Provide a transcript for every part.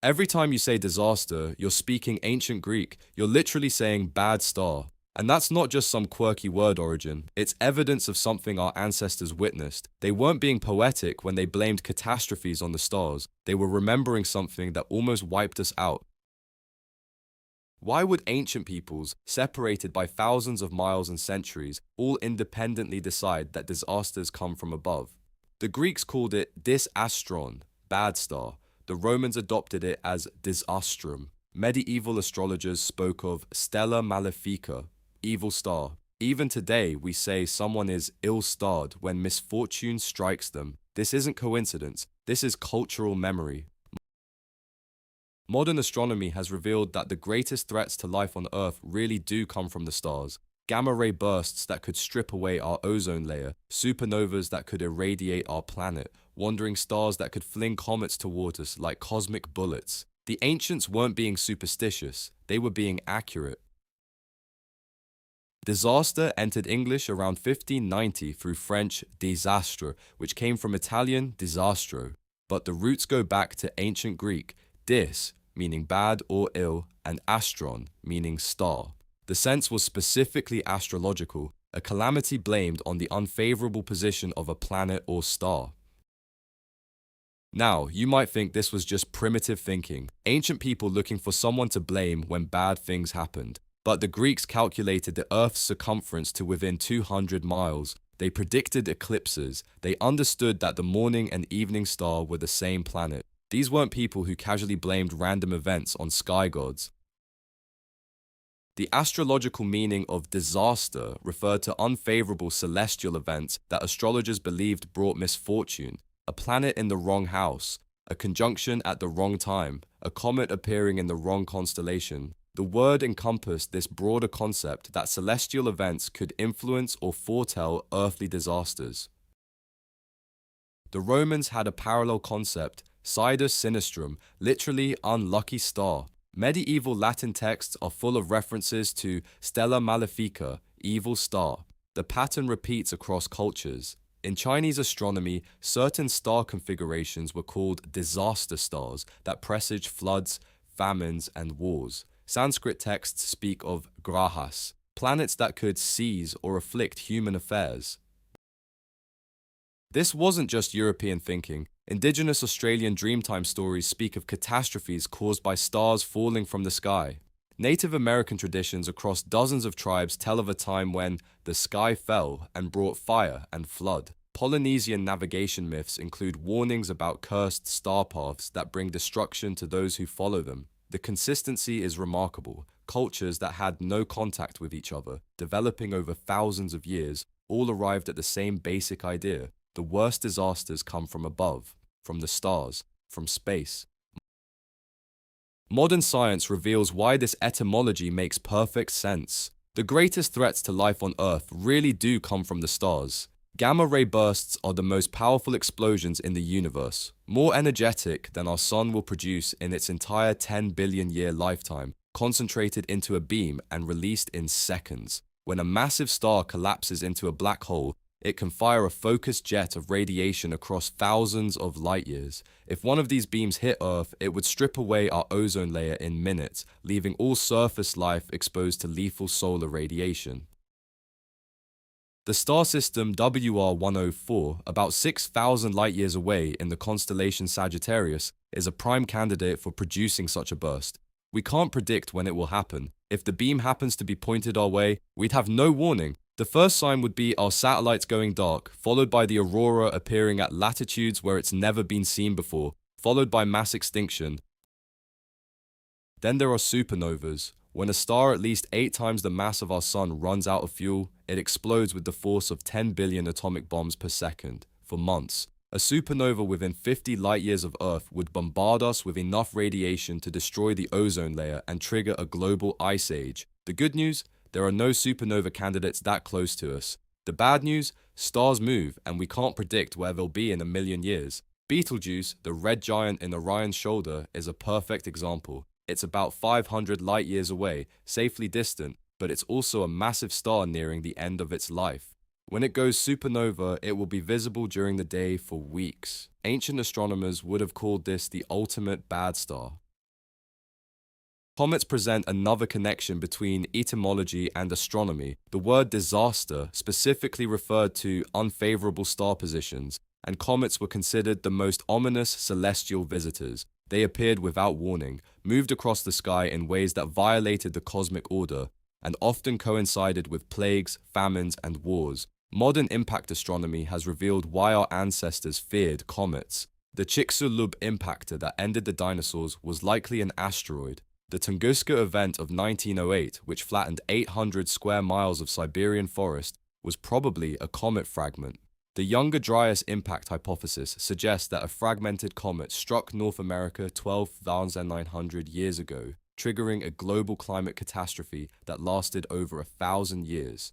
Every time you say disaster, you're speaking ancient Greek. You're literally saying bad star. And that's not just some quirky word origin, it's evidence of something our ancestors witnessed. They weren't being poetic when they blamed catastrophes on the stars, they were remembering something that almost wiped us out. Why would ancient peoples, separated by thousands of miles and centuries, all independently decide that disasters come from above? The Greeks called it dis-astron, bad star. The Romans adopted it as dis-astrum. Medieval astrologers spoke of stella malefica, evil star. Even today, we say someone is ill-starred when misfortune strikes them. This isn't coincidence, this is cultural memory. Modern astronomy has revealed that the greatest threats to life on Earth really do come from the stars. Gamma-ray bursts that could strip away our ozone layer, supernovas that could irradiate our planet, wandering stars that could fling comets toward us like cosmic bullets. The ancients weren't being superstitious, they were being accurate. Disaster entered English around 1590 through French disastre, which came from Italian disastro. But the roots go back to ancient Greek, dis, meaning bad or ill, and astron, meaning star. The sense was specifically astrological, a calamity blamed on the unfavorable position of a planet or star. Now, you might think this was just primitive thinking, ancient people looking for someone to blame when bad things happened. But the Greeks calculated the Earth's circumference to within 200 miles. They predicted eclipses. They understood that the morning and evening star were the same planet. These weren't people who casually blamed random events on sky gods. The astrological meaning of disaster referred to unfavorable celestial events that astrologers believed brought misfortune. A planet in the wrong house, a conjunction at the wrong time, a comet appearing in the wrong constellation. The word encompassed this broader concept that celestial events could influence or foretell earthly disasters. The Romans had a parallel concept, sidus sinistrum, literally unlucky star. Medieval Latin texts are full of references to stella malefica, evil star. The pattern repeats across cultures. In Chinese astronomy, certain star configurations were called disaster stars that presage floods, famines, and wars. Sanskrit texts speak of grahas, planets that could seize or afflict human affairs. This wasn't just European thinking. Indigenous Australian Dreamtime stories speak of catastrophes caused by stars falling from the sky. Native American traditions across dozens of tribes tell of a time when the sky fell and brought fire and flood. Polynesian navigation myths include warnings about cursed star paths that bring destruction to those who follow them. The consistency is remarkable. Cultures that had no contact with each other, developing over thousands of years, all arrived at the same basic idea. The worst disasters come from above, from the stars, from space. Modern science reveals why this etymology makes perfect sense. The greatest threats to life on Earth really do come from the stars. Gamma-ray bursts are the most powerful explosions in the universe, more energetic than our sun will produce in its entire 10 billion year lifetime, concentrated into a beam and released in seconds. When a massive star collapses into a black hole, it can fire a focused jet of radiation across thousands of light years. If one of these beams hit Earth, it would strip away our ozone layer in minutes, leaving all surface life exposed to lethal solar radiation. The star system WR104, about 6,000 light-years away in the constellation Sagittarius, is a prime candidate for producing such a burst. We can't predict when it will happen. If the beam happens to be pointed our way, we'd have no warning. The first sign would be our satellites going dark, followed by the aurora appearing at latitudes where it's never been seen before, followed by mass extinction. Then there are supernovas. When a star at least 8 times the mass of our sun runs out of fuel, it explodes with the force of 10 billion atomic bombs per second, for months. A supernova within 50 light-years of Earth would bombard us with enough radiation to destroy the ozone layer and trigger a global ice age. The good news? There are no supernova candidates that close to us. The bad news? Stars move, and we can't predict where they'll be in a million years. Betelgeuse, the red giant in Orion's shoulder, is a perfect example. It's about 500 light-years away, safely distant, but it's also a massive star nearing the end of its life. When it goes supernova, it will be visible during the day for weeks. Ancient astronomers would have called this the ultimate bad star. Comets present another connection between etymology and astronomy. The word disaster specifically referred to unfavorable star positions, and comets were considered the most ominous celestial visitors. They appeared without warning, moved across the sky in ways that violated the cosmic order, and often coincided with plagues, famines, and wars. Modern impact astronomy has revealed why our ancestors feared comets. The Chicxulub impactor that ended the dinosaurs was likely an asteroid. The Tunguska event of 1908, which flattened 800 square miles of Siberian forest, was probably a comet fragment. The Younger Dryas impact hypothesis suggests that a fragmented comet struck North America 12,900 years ago, triggering a global climate catastrophe that lasted over 1,000 years.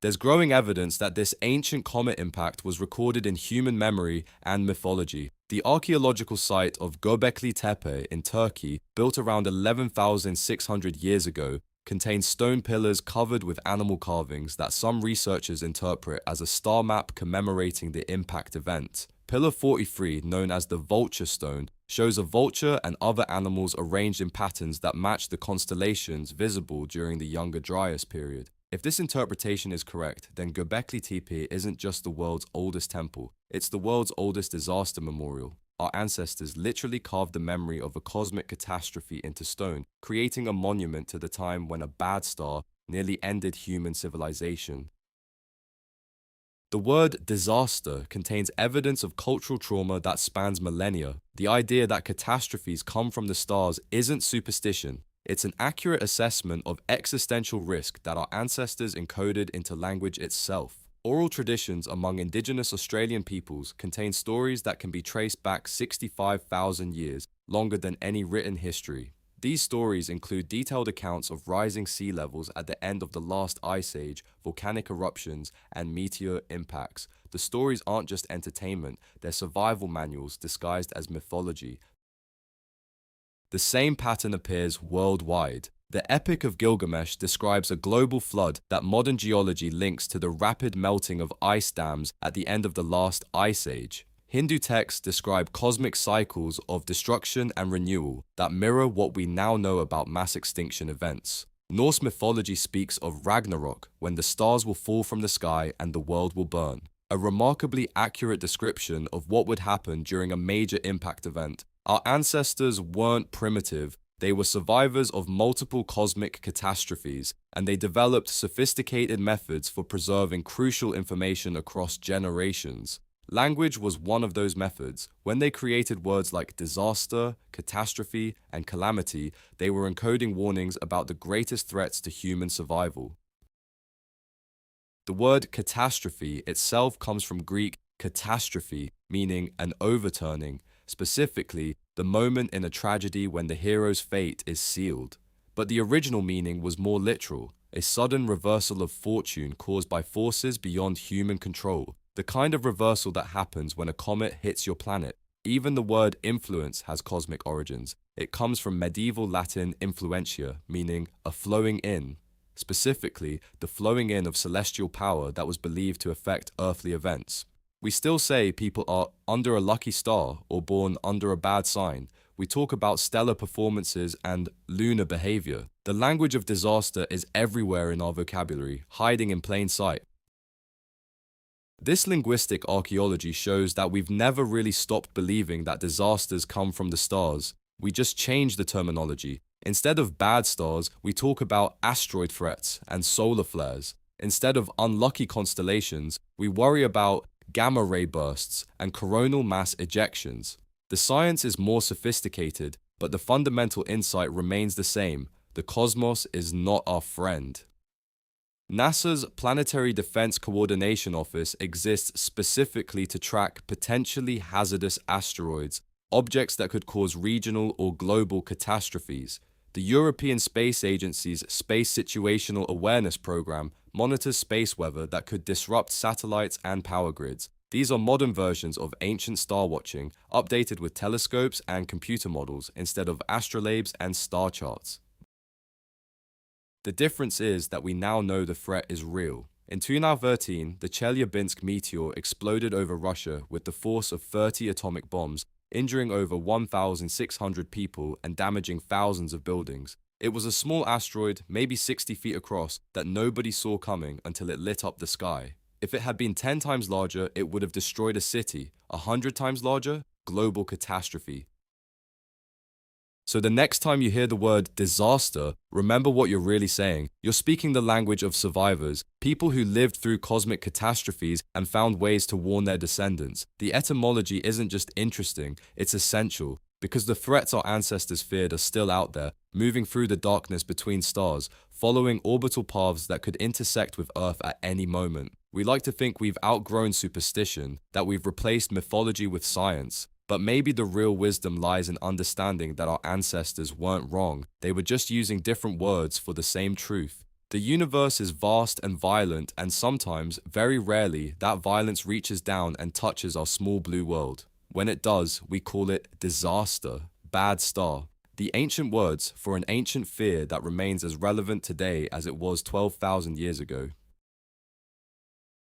There's growing evidence that this ancient comet impact was recorded in human memory and mythology. The archaeological site of Göbekli Tepe in Turkey, built around 11,600 years ago, contains stone pillars covered with animal carvings that some researchers interpret as a star map commemorating the impact event. Pillar 43, known as the vulture stone, shows a vulture and other animals arranged in patterns that match the constellations visible during the Younger Dryas period. If this interpretation is correct, then Göbekli Tepe isn't just the world's oldest temple, it's the world's oldest disaster memorial. Our ancestors literally carved the memory of a cosmic catastrophe into stone, creating a monument to the time when a bad star nearly ended human civilization. The word disaster contains evidence of cultural trauma that spans millennia. The idea that catastrophes come from the stars isn't superstition. It's an accurate assessment of existential risk that our ancestors encoded into language itself. Oral traditions among Indigenous Australian peoples contain stories that can be traced back 65,000 years, longer than any written history. These stories include detailed accounts of rising sea levels at the end of the last ice age, volcanic eruptions, and meteor impacts. The stories aren't just entertainment, they're survival manuals disguised as mythology. The same pattern appears worldwide. The Epic of Gilgamesh describes a global flood that modern geology links to the rapid melting of ice dams at the end of the last ice age. Hindu texts describe cosmic cycles of destruction and renewal that mirror what we now know about mass extinction events. Norse mythology speaks of Ragnarok, when the stars will fall from the sky and the world will burn. A remarkably accurate description of what would happen during a major impact event. Our ancestors weren't primitive, they were survivors of multiple cosmic catastrophes, and they developed sophisticated methods for preserving crucial information across generations. Language was one of those methods. When they created words like disaster, catastrophe, and calamity, they were encoding warnings about the greatest threats to human survival. The word catastrophe itself comes from Greek catastrophe, meaning an overturning, specifically the moment in a tragedy when the hero's fate is sealed. But the original meaning was more literal, a sudden reversal of fortune caused by forces beyond human control, the kind of reversal that happens when a comet hits your planet. Even the word influence has cosmic origins. It comes from medieval Latin influentia, meaning a flowing in, specifically the flowing in of celestial power that was believed to affect earthly events. We still say people are under a lucky star or born under a bad sign. We talk about stellar performances and lunar behavior. The language of disaster is everywhere in our vocabulary, hiding in plain sight. This linguistic archaeology shows that we've never really stopped believing that disasters come from the stars. We just changed the terminology. Instead of bad stars, we talk about asteroid threats and solar flares. Instead of unlucky constellations, we worry about gamma ray bursts and coronal mass ejections. The science is more sophisticated, but the fundamental insight remains the same. The cosmos is not our friend. NASA's Planetary Defense Coordination Office exists specifically to track potentially hazardous asteroids, objects that could cause regional or global catastrophes. The European Space Agency's Space Situational Awareness Program monitors space weather that could disrupt satellites and power grids. These are modern versions of ancient star watching, updated with telescopes and computer models instead of astrolabes and star charts. The difference is that we now know the threat is real. In 2013, the Chelyabinsk meteor exploded over Russia with the force of 30 atomic bombs, injuring over 1,600 people and damaging thousands of buildings. It was a small asteroid, maybe 60 feet across, that nobody saw coming until it lit up the sky. If it had been 10 times larger, it would have destroyed a city. 100 times larger? Global catastrophe. So the next time you hear the word disaster, remember what you're really saying. You're speaking the language of survivors, people who lived through cosmic catastrophes and found ways to warn their descendants. The etymology isn't just interesting, it's essential, because the threats our ancestors feared are still out there, moving through the darkness between stars, following orbital paths that could intersect with Earth at any moment. We like to think we've outgrown superstition, that we've replaced mythology with science. But maybe the real wisdom lies in understanding that our ancestors weren't wrong. They were just using different words for the same truth. The universe is vast and violent, and sometimes, very rarely, that violence reaches down and touches our small blue world. When it does, we call it disaster, bad star. The ancient words for an ancient fear that remains as relevant today as it was 12,000 years ago.